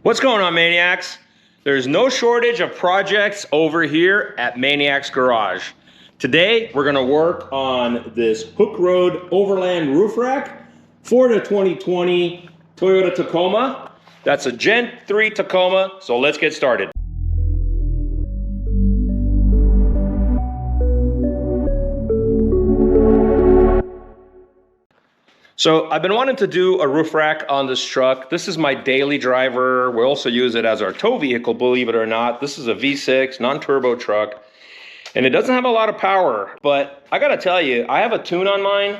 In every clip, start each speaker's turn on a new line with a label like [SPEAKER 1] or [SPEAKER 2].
[SPEAKER 1] What's going on, Maniacs? There's no shortage of projects over here at Maniacs Garage. Today, we're gonna work on this Hooke Road Overland roof rack for the 2020 Toyota Tacoma. That's a Gen 3 Tacoma, so let's get started. So I've been wanting to do a roof rack on this truck. This is my daily driver. We also use it as our tow vehicle, believe it or not. This is a V6 non-turbo truck, and it doesn't have a lot of power, but I gotta tell you, I have a tune on mine.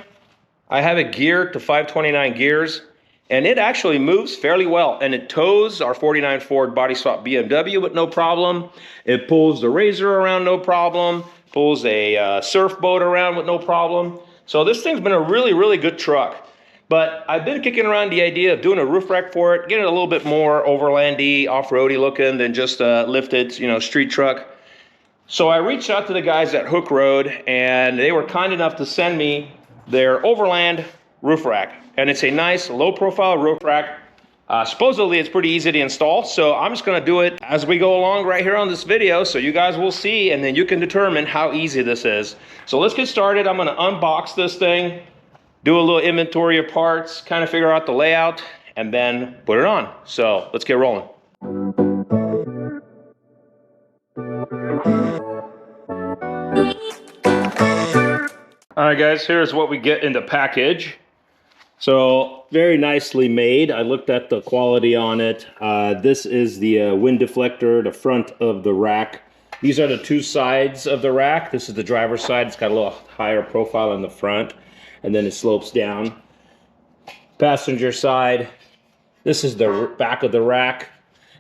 [SPEAKER 1] I have it geared to 529 gears, and it actually moves fairly well, and it tows our 49 Ford body swap BMW with no problem. It pulls the Razor around no problem, pulls a surf boat around with no problem. So this thing's been a really good truck. But I've been kicking around the idea of doing a roof rack for it, getting it a little bit more overlandy, off-roady looking than just a lifted, street truck. So I reached out to the guys at Hooke Road, and they were kind enough to send me their Overland roof rack. And it's a nice low-profile roof rack. Supposedly it's pretty easy to install, so I'm just gonna do it as we go along right here on this video, so you guys will see, and then you can determine how easy this is. So let's get started. I'm gonna unbox this thing, do a little inventory of parts, kind of figure out the layout, and then put it on. So let's get rolling. All right, guys, here's what we get in the package. So very nicely made. I looked at the quality on it. This is the wind deflector, the front of the rack. These are the two sides of the rack. This is the driver's side. It's got a little higher profile in the front, and then it slopes down. Passenger side, this is the back of the rack.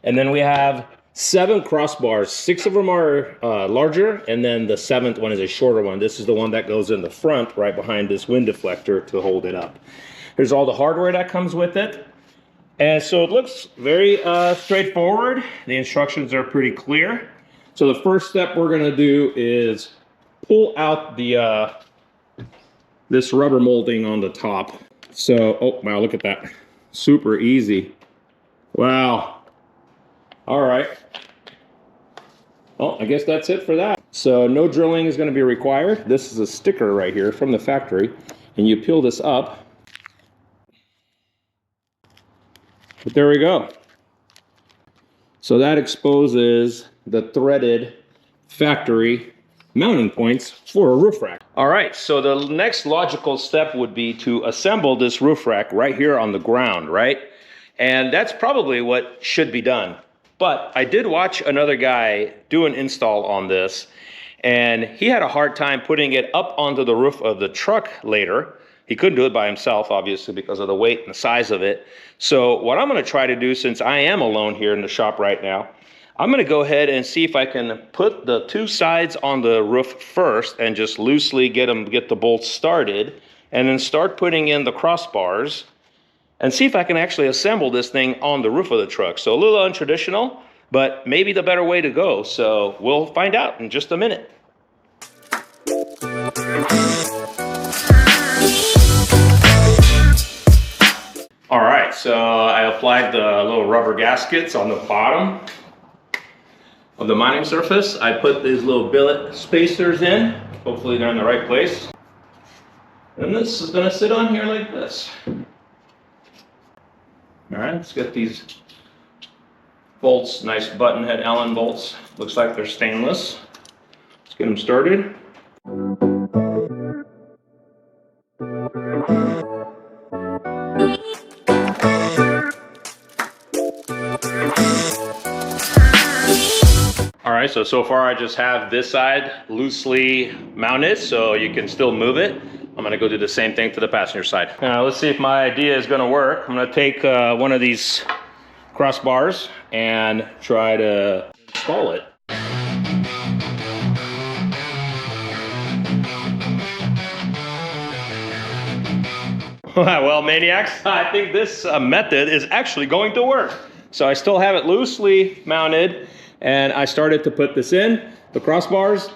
[SPEAKER 1] And then we have 7 crossbars. 6 of them are larger, and then the 7th one is a shorter one. This is the one that goes in the front, right behind this wind deflector to hold it up. Here's all the hardware that comes with it. And so it looks very straightforward. The instructions are pretty clear. So the first step we're gonna do is pull out the this rubber molding on the top. So, oh wow, look at that. Super easy. Wow. All right. Well, I guess that's it for that. So no drilling is gonna be required. This is a sticker right here from the factory, and you peel this up. But there we go. So that exposes the threaded factory mounting points for a roof rack. All right, so the next logical step would be to assemble this roof rack right here on the ground, right? And that's probably what should be done. But I did watch another guy do an install on this, and he had a hard time putting it up onto the roof of the truck later. He couldn't do it by himself, obviously, because of the weight and the size of it. So what I'm gonna try to do, since I am alone here in the shop right now, I'm gonna go ahead and see if I can put the 2 sides on the roof first and just loosely get the bolts started, and then start putting in the crossbars and see if I can actually assemble this thing on the roof of the truck. So a little untraditional, but maybe the better way to go. So we'll find out in just a minute. All right, so I applied the little rubber gaskets on the bottom of the mounting surface. I put these little billet spacers in. Hopefully they're in the right place. And this is gonna sit on here like this. All right, let's get these bolts, nice button head Allen bolts. Looks like they're stainless. Let's get them started. All right, so far I just have this side loosely mounted, so you can still move it. I'm gonna go do the same thing to the passenger side. Let's see if my idea is gonna work. I'm gonna take one of these crossbars and try to install it. Well, Maniacs, I think this method is actually going to work. So I still have it loosely mounted, and I started to put this in, the crossbars.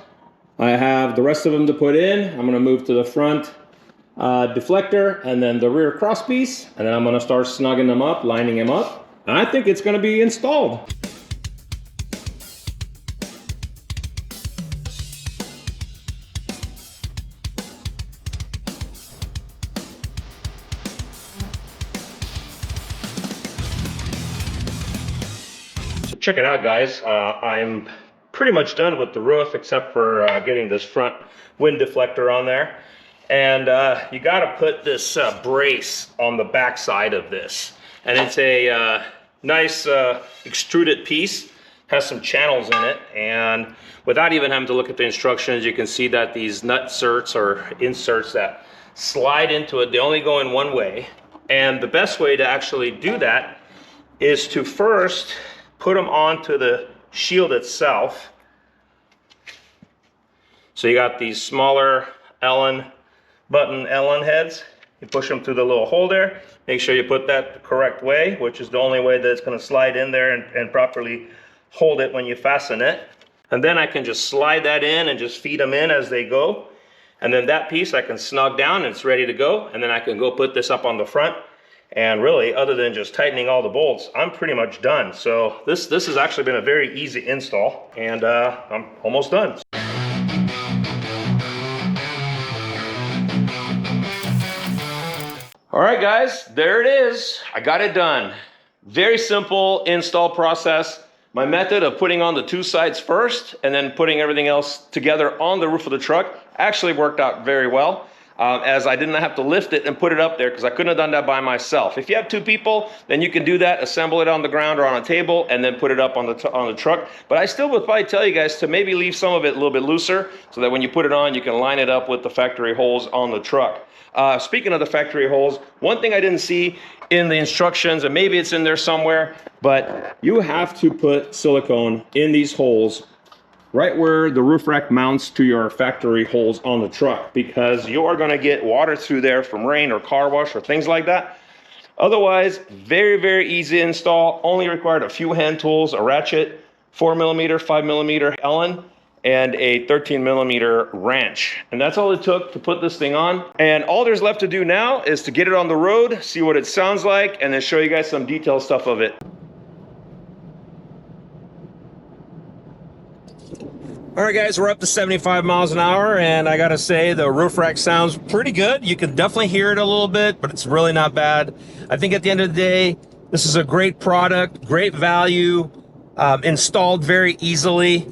[SPEAKER 1] I have the rest of them to put in. I'm gonna move to the front deflector and then the rear crosspiece, and then I'm gonna start snugging them up, lining them up. and I think it's going to be installed. Check it out, guys. I'm pretty much done with the roof except for getting this front wind deflector on there. And you got to put this brace on the back side of this. And it's a nice extruded piece. Has some channels in it. And without even having to look at the instructions, you can see that these nutserts or inserts that slide into it, they only go in one way. And the best way to actually do that is to first put them onto the shield itself. So you got these smaller button Allen heads. You push them through the little hole there. Make sure you put that the correct way, which is the only way that it's going to slide in there and properly hold it when you fasten it. And then I can just slide that in and just feed them in as they go. And then that piece I can snug down and it's ready to go. And then I can go put this up on the front. And really, other than just tightening all the bolts, I'm pretty much done. So this has actually been a very easy install, and I'm almost done. All right, guys, there it is. I got it done. Very simple install process. My method of putting on the two sides first and then putting everything else together on the roof of the truck actually worked out very well. As I didn't have to lift it and put it up there because I couldn't have done that by myself. If you have two people, then you can do that, assemble it on the ground or on a table, and then put it up on the truck. But I still would probably tell you guys to maybe leave some of it a little bit looser so that when you put it on, you can line it up with the factory holes on the truck. Speaking of the factory holes, one thing I didn't see in the instructions, and maybe it's in there somewhere, but you have to put silicone in these holes right where the roof rack mounts to your factory holes on the truck, because you are going to get water through there from rain or car wash or things like that. Otherwise, very, very easy install. Only required a few hand tools, a ratchet, 4mm, 5mm Allen, and a 13mm wrench. And that's all it took to put this thing on. And all there's left to do now is to get it on the road, see what it sounds like, and then show you guys some detailed stuff of it. All right, guys, we're up to 75 miles an hour, and I gotta say the roof rack sounds pretty good. You can definitely hear it a little bit, but it's really not bad. I think at the end of the day, this is a great product, great value, installed very easily,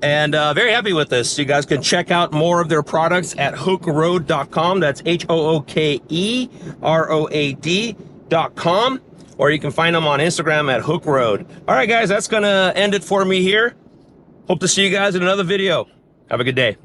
[SPEAKER 1] and very happy with this. You guys can check out more of their products at hookeroad.com. That's HOOKEROAD.com, or you can find them on Instagram at Hooke Road. All right, guys, that's gonna end it for me here. Hope to see you guys in another video. Have a good day.